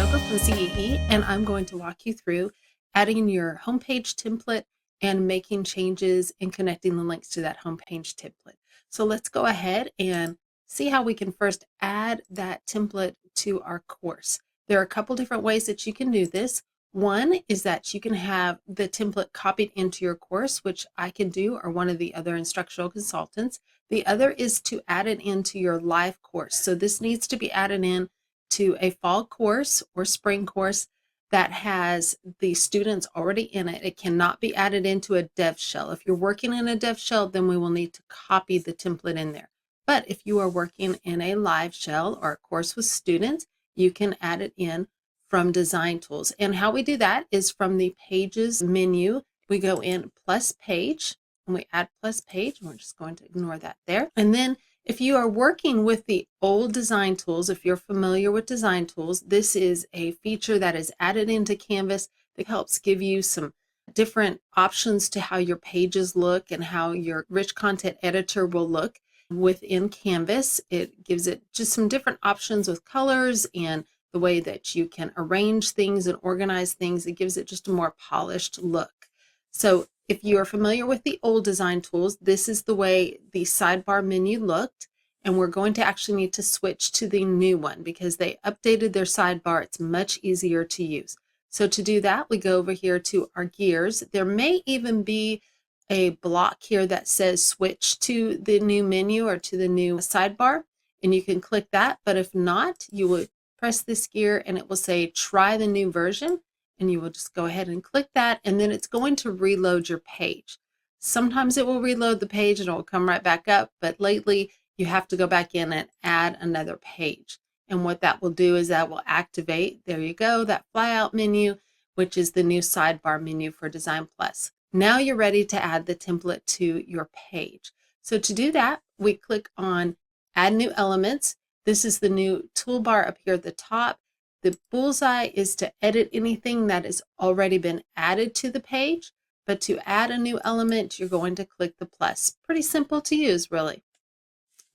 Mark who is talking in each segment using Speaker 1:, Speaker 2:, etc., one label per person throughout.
Speaker 1: Stoker from CEE, and I'm going to walk you through adding your homepage template and making changes and connecting the links to that homepage template. So let's go ahead and see how we can first add that template to our course. There are a couple different ways that you can do this. One is that you can have the template copied into your course, which I can do, or one of the other instructional consultants. The other is to add it into your live course. So this needs to be added in to a fall course or spring course that has the students already in it. It cannot be added into a dev shell. If you're working in a dev shell, then we will need to copy the template in there. But if you are working in a live shell or a course with students, you can add it in from Design Tools. And how we do that is from the Pages menu. We go in plus page and we add plus page. We're just going to ignore that there. And then if you are working with the old Design Tools, if you're familiar with Design Tools, this is a feature that is added into Canvas that helps give you some different options to how your pages look and how your rich content editor will look within Canvas. It gives it just some different options with colors and the way that you can arrange things and organize things. It gives it just a more polished look. So if you are familiar with the old Design Tools, this is the way the sidebar menu looked, and we're going to actually need to switch to the new one because they updated their sidebar. It's much easier to use. So to do that, we go over here to our gears. There may even be a block here that says switch to the new menu or to the new sidebar, and you can click that. But if not, you would press this gear and it will say try the new version. And you will just go ahead and click that, and then it's going to reload your page. Sometimes it will reload the page and it will come right back up, but lately you have to go back in and add another page. And what that will do is that will activate, there you go, that flyout menu, which is the new sidebar menu for Design Plus. Now you're ready to add the template to your page. So to do that, we click on Add New Elements. This is the new toolbar up here at the top. The bullseye is to edit anything that has already been added to the page, but to add a new element, you're going to click the plus. Pretty simple to use, really.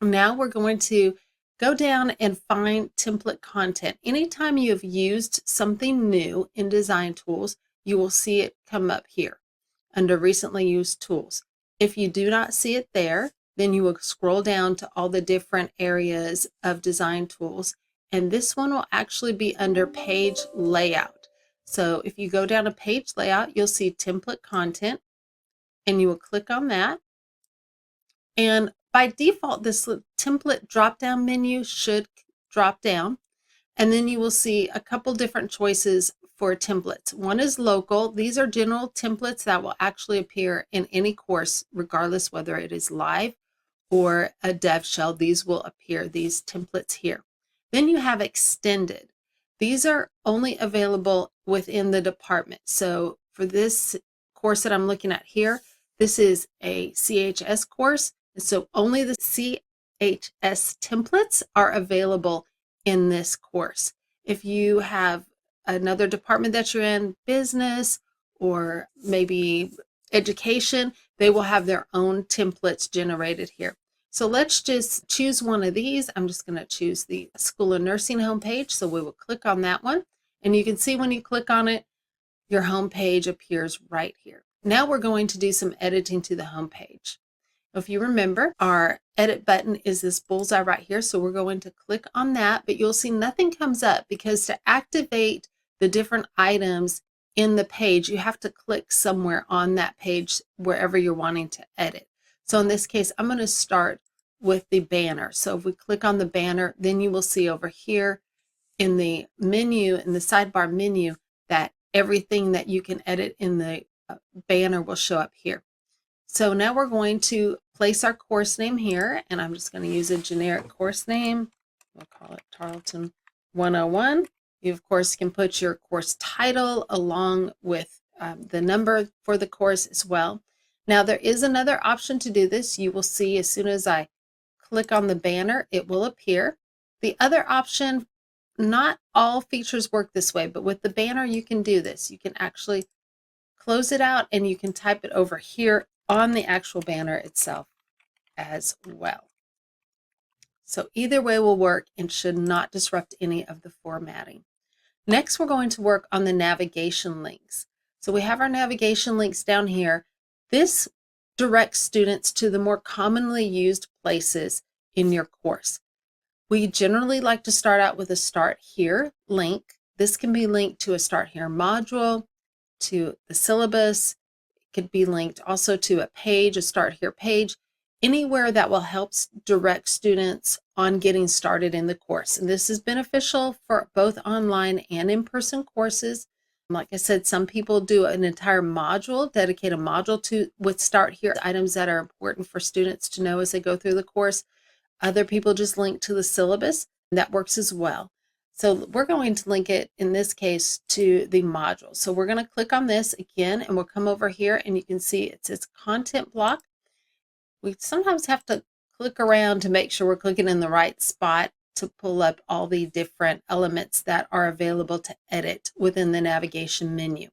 Speaker 1: Now we're going to go down and find template content. Anytime you have used something new in Design Tools, you will see it come up here under Recently Used Tools. If you do not see it there, then you will scroll down to all the different areas of Design Tools. And this one will actually be under Page Layout. So if you go down to Page Layout, you'll see Template Content, and you will click on that. And by default, this template drop-down menu should drop down. And then you will see a couple different choices for templates. One is local. These are general templates that will actually appear in any course, regardless whether it is live or a dev shell. These will appear, these templates here. Then you have extended. These are only available within the department. So for this course that I'm looking at here, this is a CHS course. And so only the CHS templates are available in this course. If you have another department that you're in, business or maybe education, they will have their own templates generated here. So let's just choose one of these. I'm just going to choose the School of Nursing homepage. So we will click on that one. And you can see when you click on it, your homepage appears right here. Now we're going to do some editing to the homepage. If you remember, our edit button is this bullseye right here. So we're going to click on that, but you'll see nothing comes up because to activate the different items in the page, you have to click somewhere on that page wherever you're wanting to edit. So in this case, I'm going to start with the banner. So if we click on the banner, then you will see over here in the menu, in the sidebar menu, that everything that you can edit in the banner will show up here. So now we're going to place our course name here, and I'm just going to use a generic course name. We'll call it Tarleton 101. You, of course, can put your course title along with the number for the course as well. Now, there is another option to do this. You will see as soon as I click on the banner, it will appear. The other option, not all features work this way, but with the banner, you can do this. You can actually close it out and you can type it over here on the actual banner itself as well. So either way will work and should not disrupt any of the formatting. Next, we're going to work on the navigation links. So we have our navigation links down here. This directs students to the more commonly used places in your course. We generally like to start out with a Start Here link. This can be linked to a Start Here module, to the syllabus. It could be linked also to a page, a Start Here page, anywhere that will help direct students on getting started in the course. And this is beneficial for both online and in-person courses. Like I said, some people do an entire module, dedicate a module to with Start Here items that are important for students to know as they go through the course. Other people just link to the syllabus, and that works as well. So we're going to link it, in this case, to the module. So we're going to click on this again, and we'll come over here, and you can see it says content block. We sometimes have to click around to make sure we're clicking in the right spot to pull up all the different elements that are available to edit within the navigation menu.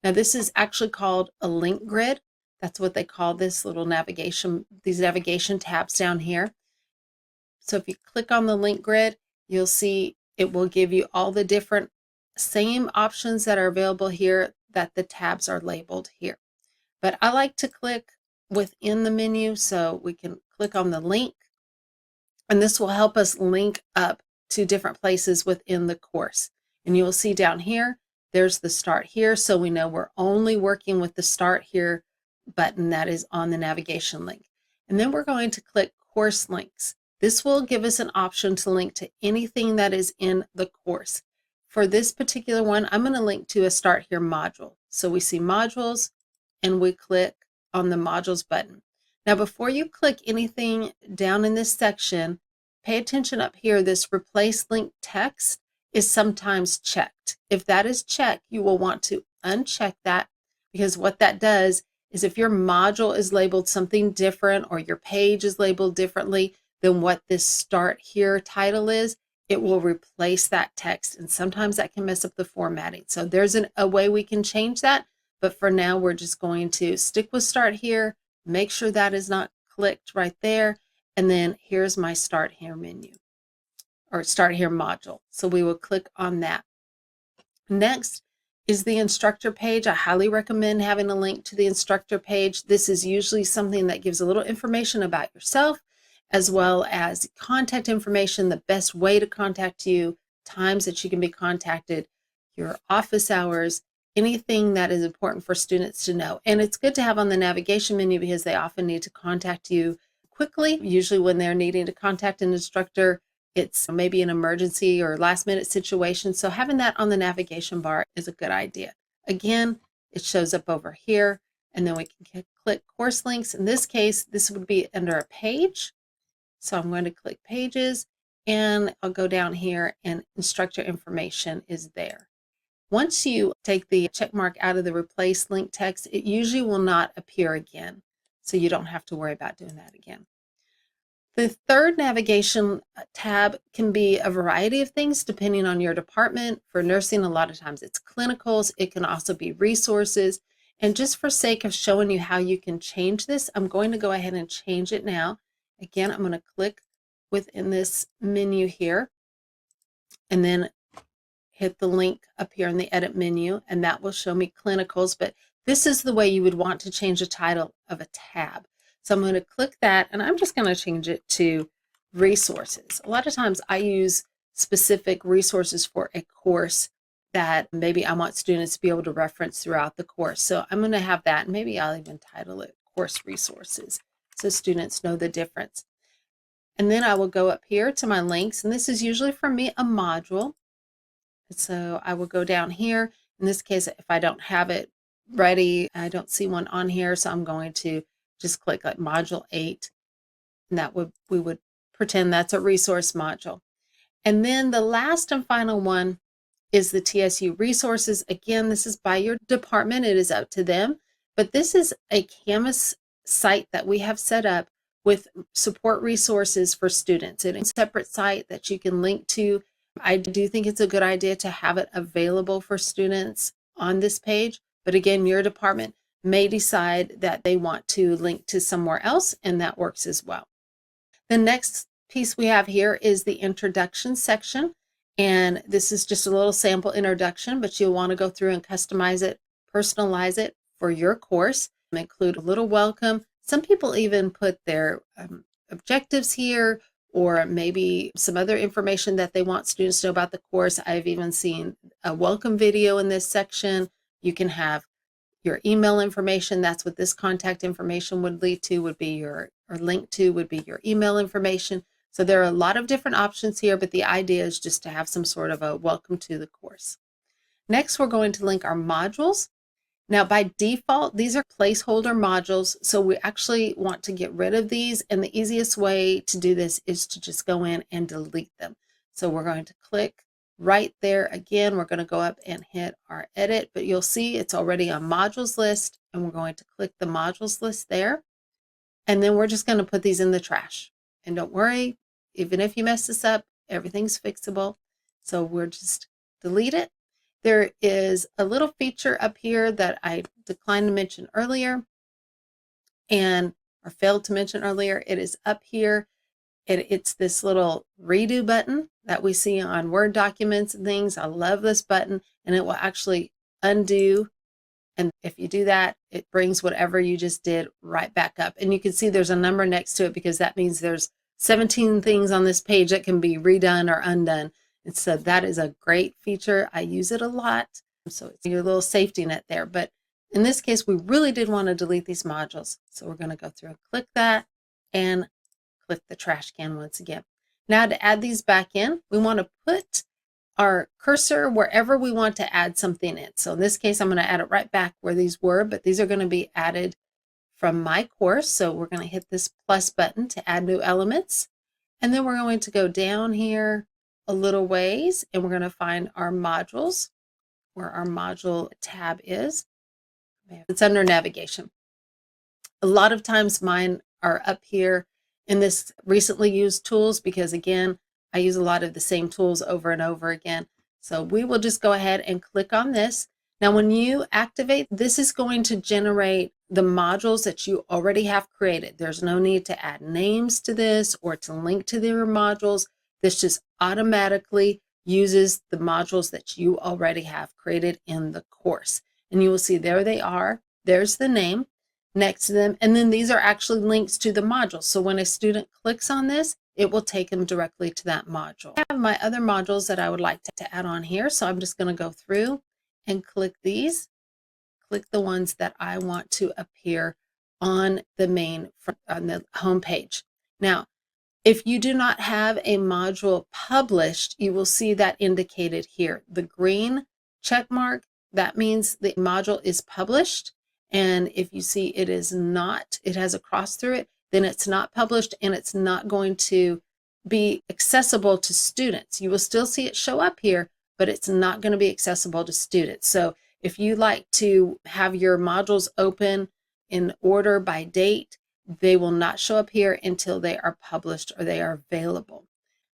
Speaker 1: Now, this is actually called a link grid. That's what they call this little navigation, these navigation tabs down here. So if you click on the link grid, you'll see it will give you all the different same options that are available here that the tabs are labeled here. But I like to click within the menu, so we can click on the link, and this will help us link up to different places within the course. And you will see down here, there's the Start Here, so we know we're only working with the Start Here button that is on the navigation link. And then we're going to click Course Links. This will give us an option to link to anything that is in the course. For this particular one, I'm going to link to a Start Here module. So we see modules, and we click on the modules button. Now, before you click anything down in this section, pay attention up here. This replace link text is sometimes checked. If that is checked, you will want to uncheck that, because what that does is if your module is labeled something different or your page is labeled differently than what this Start Here title is, it will replace that text. And sometimes that can mess up the formatting. So there's a way we can change that. But for now, we're just going to stick with Start Here, make sure that is not clicked right there, and then here's my Start Here menu, or Start Here module. So we will click on that. Next is the instructor page. I highly recommend having a link to the instructor page. This is usually something that gives a little information about yourself, as well as contact information, the best way to contact you, times that you can be contacted, your office hours, anything that is important for students to know. And it's good to have on the navigation menu because they often need to contact you quickly. Usually when they're needing to contact an instructor, it's maybe an emergency or last minute situation. So having that on the navigation bar is a good idea. Again, it shows up over here, and then we can click course links. In this case, this would be under a page. So I'm going to click pages, and I'll go down here, and instructor information is there. Once you take the check mark out of the replace link text, it usually will not appear again. So you don't have to worry about doing that again. The third navigation tab can be a variety of things depending on your department. For nursing, a lot of times it's clinicals. It can also be resources. And just for sake of showing you how you can change this, I'm going to go ahead and change it now. Again, I'm going to click within this menu here, and then hit the link up here in the edit menu, and that will show me clinicals. But this is the way you would want to change the title of a tab. So I'm going to click that, and I'm just going to change it to resources. A lot of times I use specific resources for a course that maybe I want students to be able to reference throughout the course. So I'm going to have that, and maybe I'll even title it course resources so students know the difference. And then I will go up here to my links, and this is usually for me a module. So I will go down here. In this case, if I don't have it ready, I don't see one on here, so I'm going to just click like module 8, and we would pretend that's a resource module. And then the last and final one is the TSU resources. Again, this is by your department. It is up to them, but this is a Canvas site that we have set up with support resources for students. It's a separate site that you can link to. I do think it's a good idea to have it available for students on this page, but again, your department may decide that they want to link to somewhere else, and that works as well. The next piece we have here is the introduction section, And this is just a little sample introduction, but you'll want to go through and customize it, personalize it for your course, include a little welcome. Some people even put their objectives here, or maybe some other information that they want students to know about the course. I've even seen a welcome video in this section. You can have your email information. That's what this contact information would lead to, would be your, or link to would be your email information. So there are a lot of different options here, but the idea is just to have some sort of a welcome to the course. Next, we're going to link our modules. Now, by default, these are placeholder modules, so we actually want to get rid of these, and the easiest way to do this is to just go in and delete them. So we're going to click right there. Again, we're going to go up and hit our edit, but you'll see it's already on modules list, and we're going to click the modules list there, and then we're just going to put these in the trash. And don't worry, even if you mess this up, everything's fixable. So we're just delete it. There is a little feature up here that I declined to mention earlier, or failed to mention earlier. It is up here. It's this little redo button that we see on Word documents and things. I love this button, and it will actually undo. And if you do that, it brings whatever you just did right back up. And you can see there's a number next to it because that means there's 17 things on this page that can be redone or undone. And so that is a great feature. I use it a lot. So it's your little safety net there. But in this case, we really did want to delete these modules. So we're going to go through and click that and click the trash can once again. Now to add these back in, we want to put our cursor wherever we want to add something in. So in this case, I'm going to add it right back where these were, but these are going to be added from my course. So we're going to hit this plus button to add new elements. And then we're going to go down here a little ways, and we're going to find our modules, where our module tab is. It's under navigation. A lot of times mine are up here in this recently used tools because, again, I use a lot of the same tools over and over again. So we will just go ahead and click on this. Now, when you activate, this is going to generate the modules that you already have created. There's no need to add names to this or to link to their modules. This just automatically uses the modules that you already have created in the course. And you will see there they are. There's the name next to them. And then these are actually links to the modules. So when a student clicks on this, it will take them directly to that module. I have my other modules that I would like to add on here. So I'm just going to go through and click these. Click the ones that I want to appear on the home page. Now, if you do not have a module published, you will see that indicated here. The green check mark, that means the module is published. And if you see it is not, it has a cross through it, then it's not published and it's not going to be accessible to students. You will still see it show up here, but it's not going to be accessible to students. So if you like to have your modules open in order by date, they will not show up here until they are published or they are available.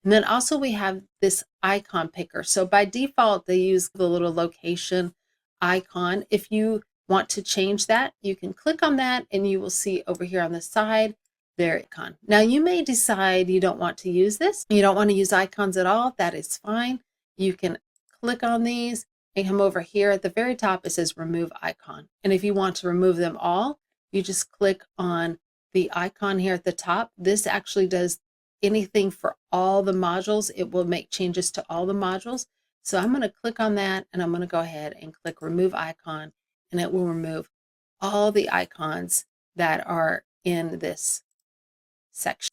Speaker 1: And then also we have this icon picker. So by default, they use the little location icon. If you want to change that, you can click on that and you will see over here on the side their icon. Now you may decide you don't want to use this. You don't want to use icons at all. That is fine. You can click on these and come over here at the very top. It says remove icon. And if you want to remove them all, you just click on the icon here at the top. This actually does anything for all the modules. It will make changes to all the modules. So I'm going to click on that and I'm going to go ahead and click remove icon, and it will remove all the icons that are in this section.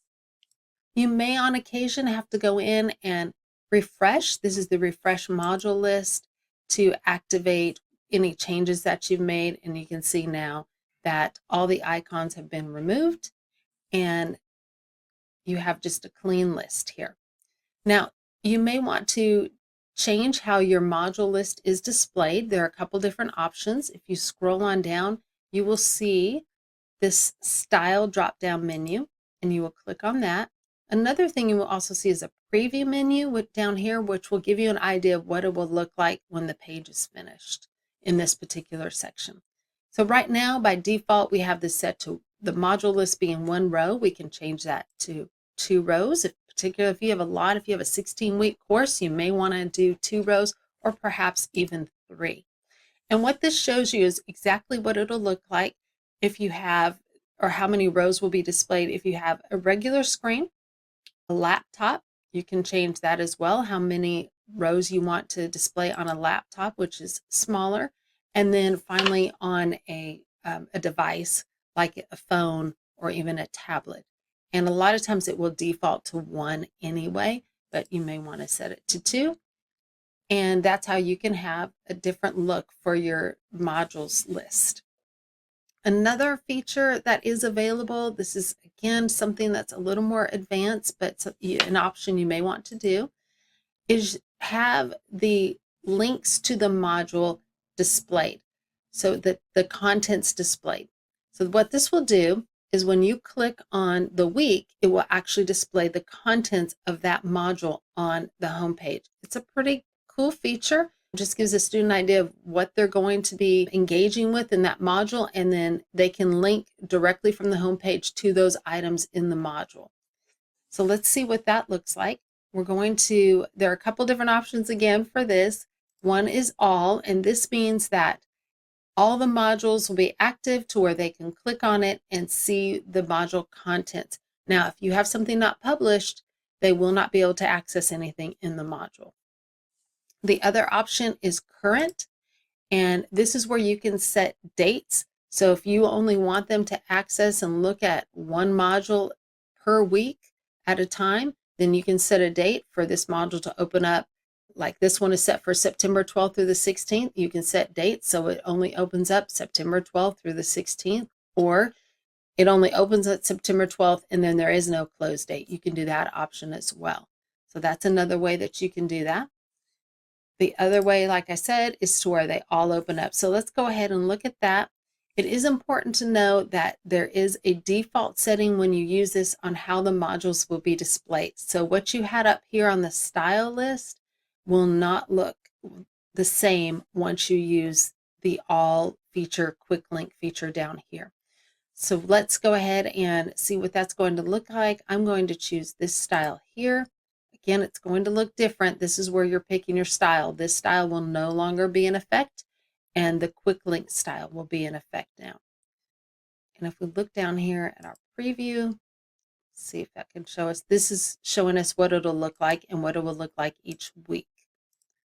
Speaker 1: You may on occasion have to go in and refresh. This is the refresh module list to activate any changes that you've made. And you can see now that all the icons have been removed and you have just a clean list here. Now, you may want to change how your module list is displayed. There are a couple different options. If you scroll on down, you will see this style drop-down menu, and you will click on that. Another thing you will also see is a preview menu down here, which will give you an idea of what it will look like when the page is finished in this particular section. So right now, by default, we have this set to the module list being one row. We can change that to 2 rows if particularly if you have a lot, if you have a 16-week course, you may want to do 2 rows or perhaps even 3. And what this shows you is exactly what it'll look like if you have, or how many rows will be displayed if you have a regular screen, a laptop. You can change that as well, how many rows you want to display on a laptop, which is smaller. And then finally on a device like a phone or even a tablet. And a lot of times it will default to 1 anyway, but you may want to set it to 2. And that's how you can have a different look for your modules list. Another feature that is available, this is again something that's a little more advanced, but an option you may want to do, is have the links to the module displayed, so that the content's displayed. So what this will do is when you click on the week, it will actually display the contents of that module on the homepage. It's a pretty cool feature. It just gives a student an idea of what they're going to be engaging with in that module, and then they can link directly from the homepage to those items in the module. So let's see what that looks like. There are a couple different options again for this. One is all, and this means that all the modules will be active to where they can click on it and see the module content. Now, if you have something not published, they will not be able to access anything in the module. The other option is current, and this is where you can set dates. So if you only want them to access and look at one module per week at a time, then you can set a date for this module to open up. Like this one is set for September 12th through the 16th. You can set dates so it only opens up September 12th through the 16th, or it only opens at September 12th and then there is no close date. You can do that option as well. So that's another way that you can do that. The other way, like I said, is to where they all open up. So let's go ahead and look at that. It is important to know that there is a default setting when you use this on how the modules will be displayed. So what you had up here on the style list will not look the same once you use the all feature quick link feature down here. So let's go ahead and see what that's going to look like. I'm going to choose this style here. Again, it's going to look different. This is where you're picking your style. This style will no longer be in effect, and the quick link style will be in effect now. And if we look down here at our preview, see if that can show us. This is showing us what it'll look like and what it will look like each week.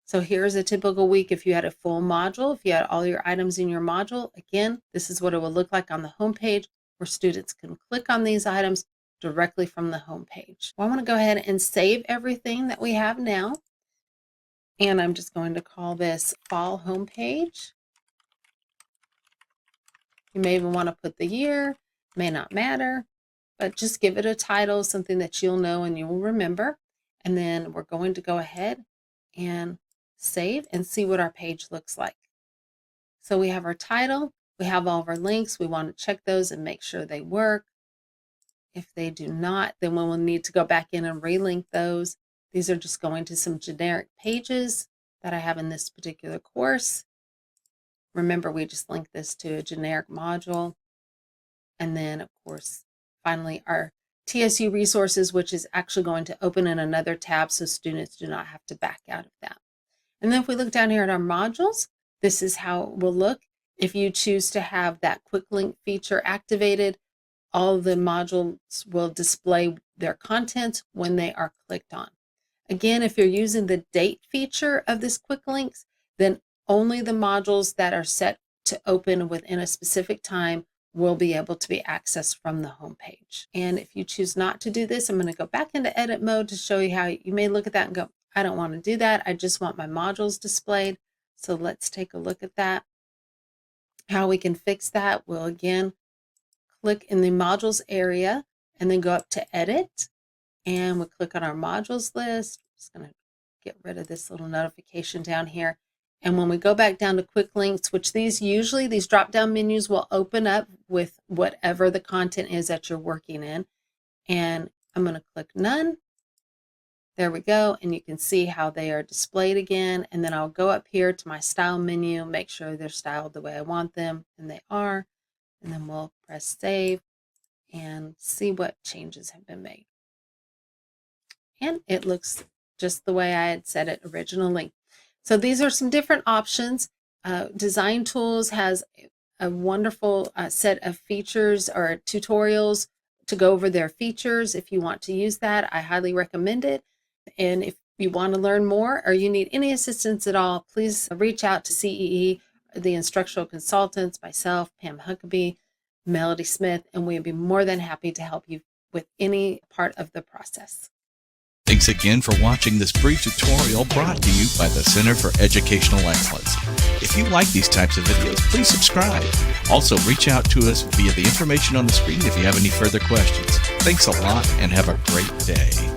Speaker 1: So here's a typical week if you had a full module, if you had all your items in your module. Again, this is what it will look like on the home page, where students can click on these items directly from the home page. Well, I want to go ahead and save everything that we have now. And I'm just going to call this fall homepage. You may even want to put the year, may not matter, but just give it a title, something that you'll know and you'll remember. And then we're going to go ahead and save and see what our page looks like. So we have our title, we have all of our links. We want to check those and make sure they work. If they do not, then we will need to go back in and relink those. These are just going to some generic pages that I have in this particular course. Remember, we just linked this to a generic module. And then, of course, finally, our TSU resources, which is actually going to open in another tab so students do not have to back out of that. And then if we look down here at our modules, this is how it will look. If you choose to have that quick link feature activated, all the modules will display their content when they are clicked on. Again, if you're using the date feature of this quick links, then only the modules that are set to open within a specific time will be able to be accessed from the home page. And if you choose not to do this, I'm going to go back into edit mode to show you how you may look at that and go, I don't want to do that. I just want my modules displayed. So let's take a look at that. How we can fix that. We'll again click in the modules area and then go up to edit, and we'll click on our modules list. I'm just going to get rid of this little notification down here. And when we go back down to quick links, which these drop down menus will open up with whatever the content is that you're working in. And I'm going to click none. There we go. And you can see how they are displayed again. And then I'll go up here to my style menu, make sure they're styled the way I want them, and they are. And then we'll press save and see what changes have been made. and it looks just the way I had said it originally. So these are some different options. Design Tools has a wonderful set of features or tutorials to go over their features. If you want to use that, I highly recommend it. And if you want to learn more or you need any assistance at all, please reach out to CEE, the instructional consultants, myself, Pam Huckabee, Melody Smith, and we'd be more than happy to help you with any part of the process.
Speaker 2: Thanks again for watching this brief tutorial brought to you by the Center for Educational Excellence. If you like these types of videos, please subscribe. Also, reach out to us via the information on the screen if you have any further questions. Thanks a lot and have a great day.